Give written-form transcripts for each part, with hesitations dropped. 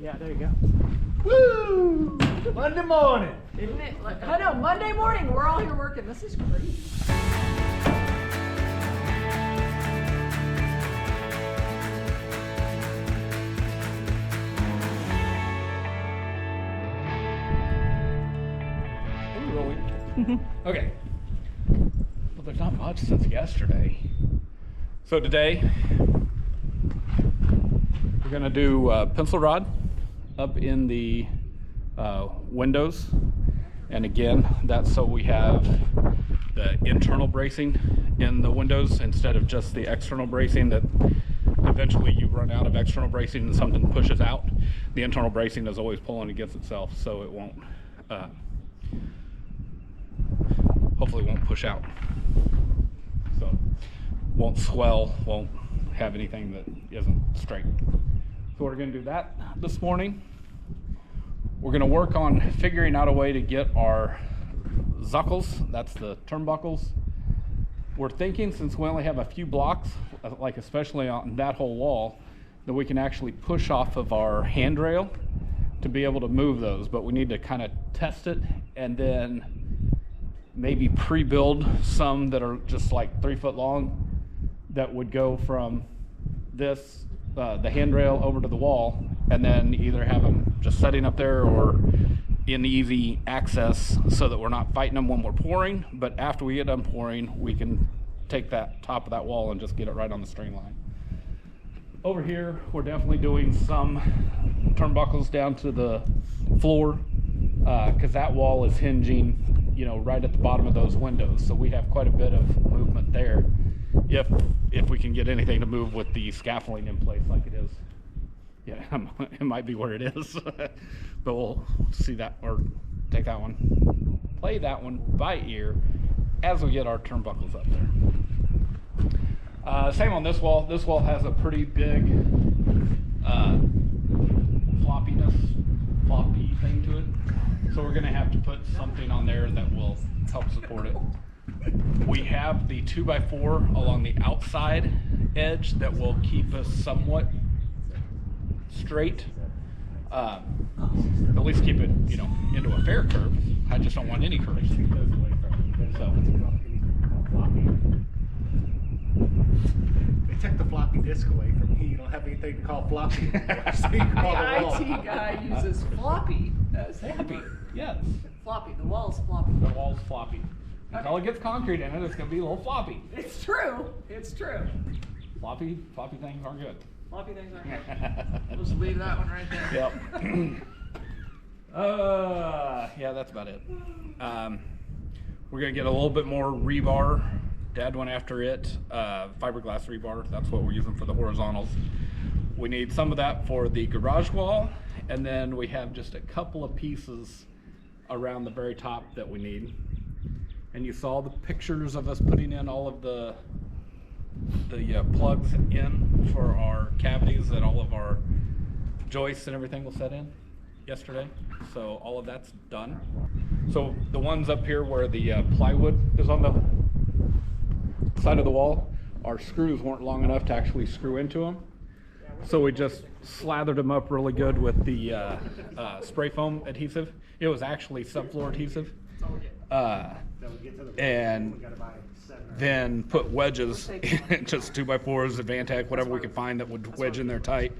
Yeah, there you go. Woo! Monday morning. Isn't it? I know, Monday morning, we're all here working. This is great. Okay. Well, there's not much since yesterday. So today, we're gonna do pencil rod up in the windows. And again, that's so we have the internal bracing in the windows instead of just the external bracing that eventually you run out of external bracing and something pushes out. The internal bracing is always pulling against itself, so it won't, hopefully won't push out. So won't swell, won't have anything that isn't straight. So we're gonna do that this morning. We're gonna work on figuring out a way to get our zuckles, that's the turnbuckles. We're thinking, since we only have a few blocks, like especially on that whole wall, that we can actually push off of our handrail to be able to move those, but we need to kind of test it and then maybe pre-build some that are just like 3 foot long that would go from this, the handrail over to the wall, and then either have them just setting up there or in easy access so that we're not fighting them when we're pouring, but after we get done pouring, we can take that top of that wall and just get it right on the string line. Over here, we're definitely doing some turnbuckles down to the floor because that wall is hinging, you know, right at the bottom of those windows. So we have quite a bit of movement there if we can get anything to move with the scaffolding in place like it is. Yeah, it might be where it is, but we'll see that, or take that one, play that one by ear as we get our turnbuckles up there. Same on this wall. This wall has a pretty big floppy thing to it. So we're gonna have to put something on there that will help support it. We have the 2x4 along the outside edge that will keep us somewhat straight. At least keep it, you know, into a fair curve. I just don't want any curves. So. They took the floppy disk away from me. You don't have anything to call floppy anymore. So you call The the wall. IT guy uses floppy as Floppy, yes. floppy. The wall's floppy. The wall's floppy. Until it gets concrete in it, it's gonna be a little floppy. It's true. It's true. Floppy things aren't good. Floppy things aren't good. We'll just leave that one right there. Yep. Yeah, that's about it. We're gonna get a little bit more rebar. Dad went after it. Fiberglass rebar. That's what we're using for the horizontals. We need some of that for the garage wall, and then we have just a couple of pieces around the very top that we need. And you saw the pictures of us putting in all of the plugs in for our cavities that all of our joists and everything will set in yesterday. So all of that's done. So the ones up here where the plywood is on the side of the wall, our screws weren't long enough to actually screw into them. So we just slathered them up really good with the spray foam adhesive. It was actually subfloor adhesive. And then put wedges, just 2x4s, Advantech, whatever we could find that would wedge in there tight,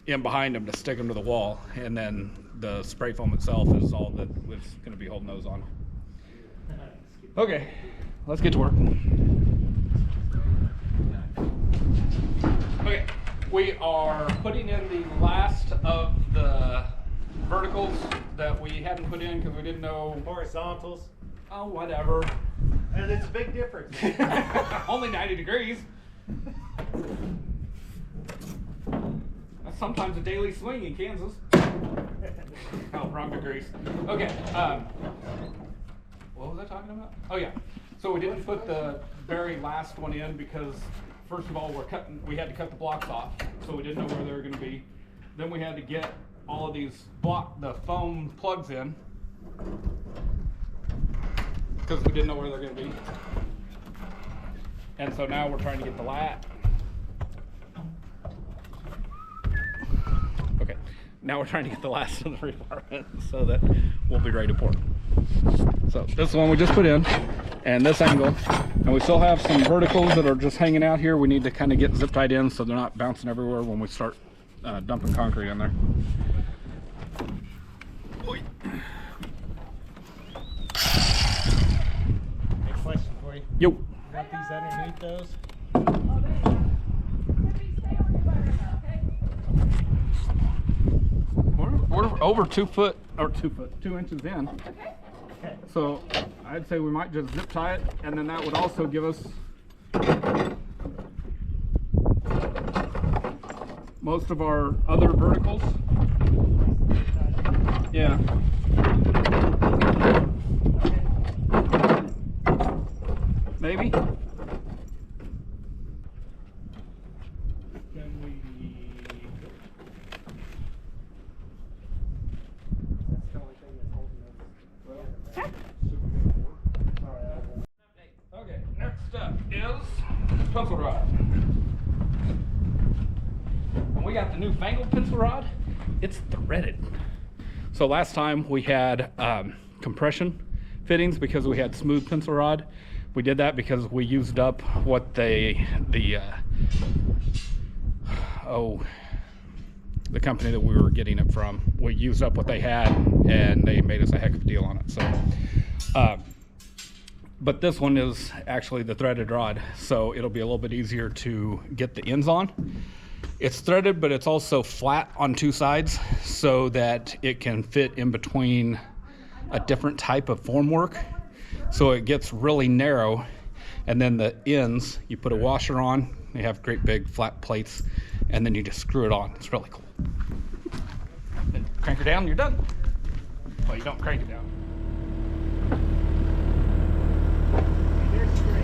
in behind them to stick them to the wall. And then the spray foam itself is all that was going to be holding those on. Okay, let's get to work. Okay, we are putting in the last of the verticals that we hadn't put in because we didn't know. Horizontals. Oh, whatever. And it's a big difference. Only 90 degrees. That's sometimes a daily swing in Kansas. Oh, wrong degrees. Okay. What was I talking about? Oh yeah. So we didn't put the very last one in because, first of all, we had to cut the blocks off, so we didn't know where they were going to be. Then we had to get all of these the foam plugs in, because we didn't know where they're going to be. And so now we're trying to get the lat. Okay, now we're trying to get the last of the rebar in so that we'll be ready to pour. So this one we just put in, and this angle, and we still have some verticals that are just hanging out here. We need to kind of get zip tied in so they're not bouncing everywhere when we start dumping concrete in there. Oy. Next question for you. Yo. You got these underneath those? We're over 2 inches in. Okay. So I'd say we might just zip tie it, and then that would also give us most of our other verticals. Yeah. Maybe. Okay, next up is pencil rod. And we got the newfangled pencil rod. It's threaded. So last time we had compression fittings because we had smooth pencil rod. We did that because we used up what the company that we were getting it from. We used up what they had, and they made us a heck of a deal on it. So, but this one is actually the threaded rod, so it'll be a little bit easier to get the ends on. It's threaded, but it's also flat on 2 sides so that it can fit in between a different type of formwork. So it gets really narrow, and then the ends, you put a washer on, they have great big flat plates, and then you just screw it on. It's really cool. Then crank her down, you're done. Well, you don't crank it down. They're straight.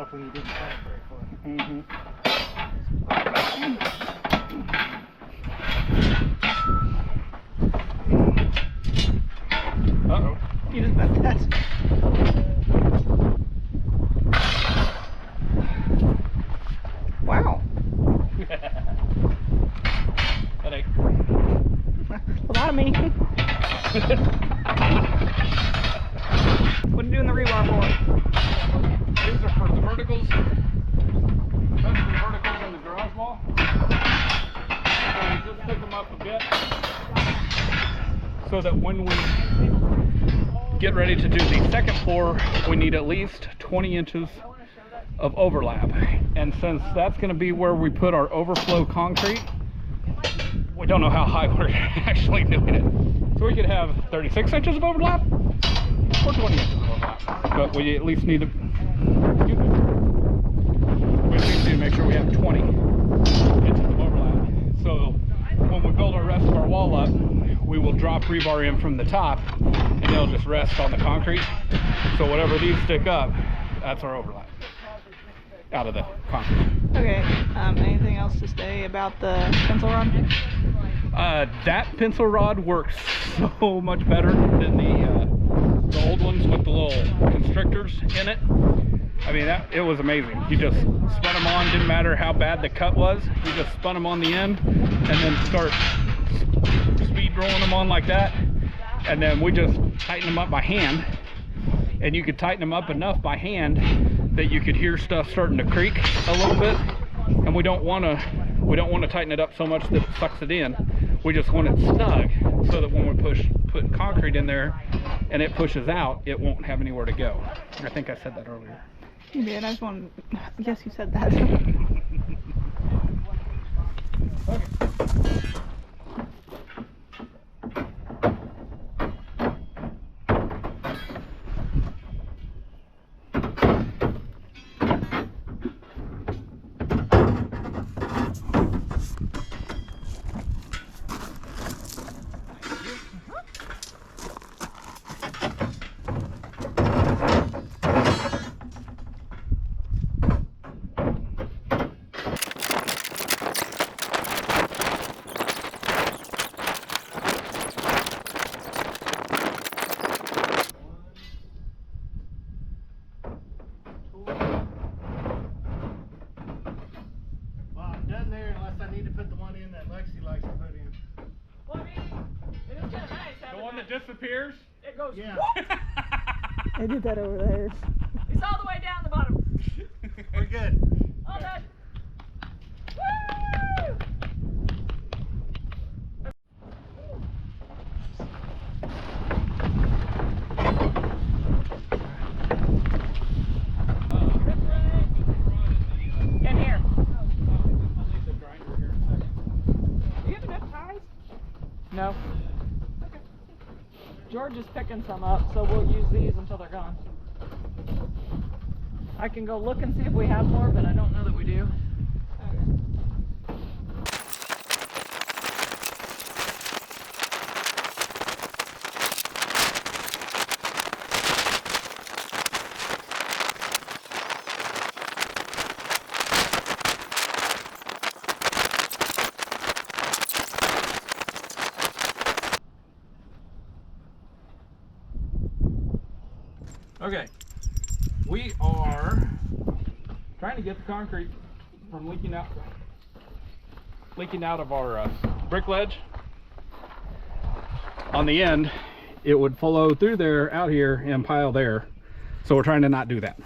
When you didn't have it very Uh-oh. You just bet that. Wow. Headache. A lot of me. What are you doing the rebar for? These are for the verticals. Those are the verticals in the garage wall. So we just pick them up a bit so that when we get ready to do the second floor, we need at least 20 inches of overlap. And since that's going to be where we put our overflow concrete, we don't know how high we're actually doing it. So we could have 36 inches of overlap or 20 inches of overlap. But we at least need to make sure we have 20 inches of overlap. So when we build our rest of our wall up, we will drop rebar in from the top, and it'll just rest on the concrete. So whatever these stick up, that's our overlap out of the concrete. Okay, anything else to say about the pencil rod? That pencil rod works so much better than the old ones with the little constrictors in it. I mean, it was amazing. You just spun them on, didn't matter how bad the cut was. You just spun them on the end and then start speed rolling them on like that. And then we just tighten them up by hand. And you could tighten them up enough by hand that you could hear stuff starting to creak a little bit. And we don't want to tighten it up so much that it sucks it in. We just want it snug so that when we put concrete in there and it pushes out, it won't have anywhere to go. I think I said that earlier. You did. I just wanted. Yes, you said that. disappears? It goes. Yeah. I did that over there. It's all the way down the bottom. We're good. All done. In here. Do you have enough ties? No. Okay. George is picking some up, so we'll use these until they're gone. I can go look and see if we have more, but I don't know that we do. Okay, we are trying to get the concrete from leaking out of our brick ledge. On the end, it would flow through there, out here, and pile there. So we're trying to not do that.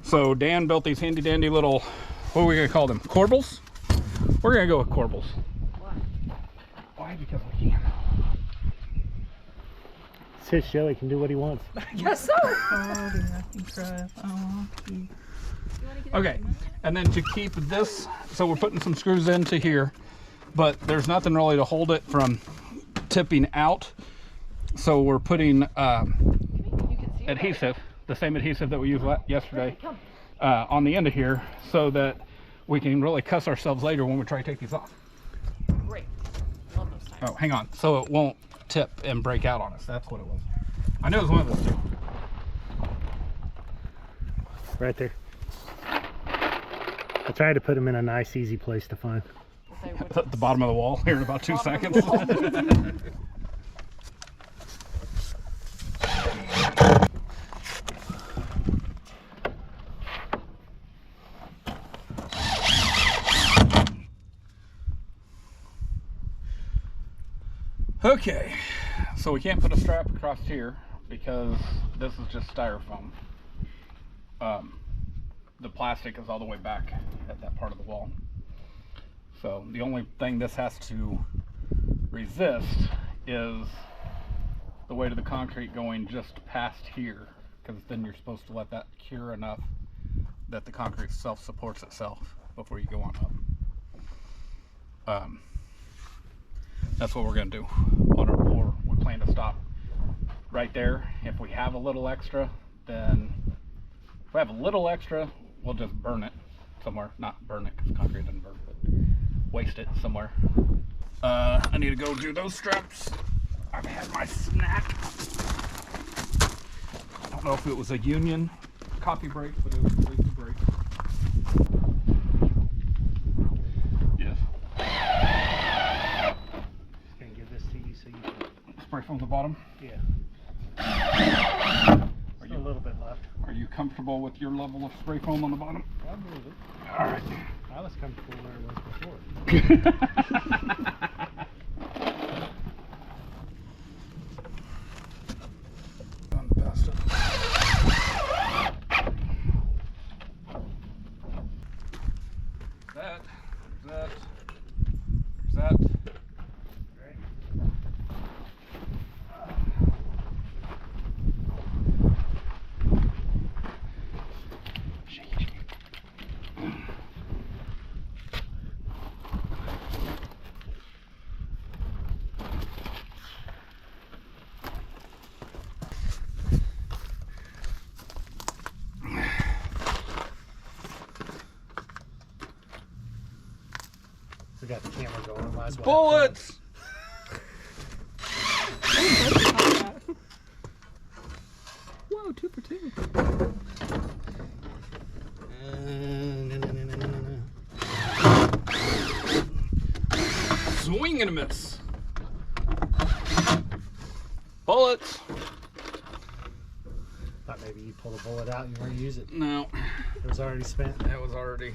So Dan built these handy dandy little, what are we gonna call them? Corbels? We're gonna go with corbels. Why? Because we can. It's his show. He can do what he wants. I guess so. Okay, and then to keep this, so we're putting some screws into here, but there's nothing really to hold it from tipping out. So we're putting adhesive, the same adhesive that we used yesterday, on the end of here, so that we can really cuss ourselves later when we try to take these off. Great. Love those times. Oh, hang on. So it won't tip and break out on us. That's what it was. I knew it was one of those two. Right there. I tried to put him in a nice, easy place to find. At the bottom of the wall here in about 2 seconds. Okay, so we can't put a strap across here because this is just styrofoam. The plastic is all the way back at that part of the wall. So the only thing this has to resist is the weight of the concrete going just past here, because then you're supposed to let that cure enough that the concrete self-supports itself before you go on up. That's what we're going to do on our pour. We plan to stop right there. If we have a little extra, then if we have a little extra, we'll just burn it somewhere. Not burn it because concrete doesn't burn, but waste it somewhere. I need to go do those straps. I've had my snack. I don't know if it was a Union coffee break, but it was at least a break. Yes. Gonna give this to you so you can. Spray from the bottom. Yeah. Are Just you a little bit left. Are you comfortable with your level of spray foam on the bottom? I believe it. All right. I was comfortable where it was before. That. We got the camera going. Might as well. Bullets! Whoa, 2 for 2. Swing and a miss. Bullets. Thought maybe you pull the bullet out and you want to use it. No, It was already spent. that was already.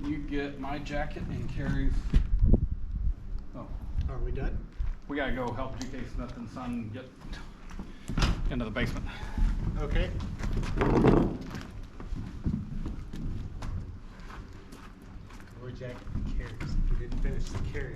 You get my jacket and Carrie's. Oh, Are we done? we gotta go help GK Smith and Son get into the basement. Okay. Or jacket and carries. We didn't finish the carry.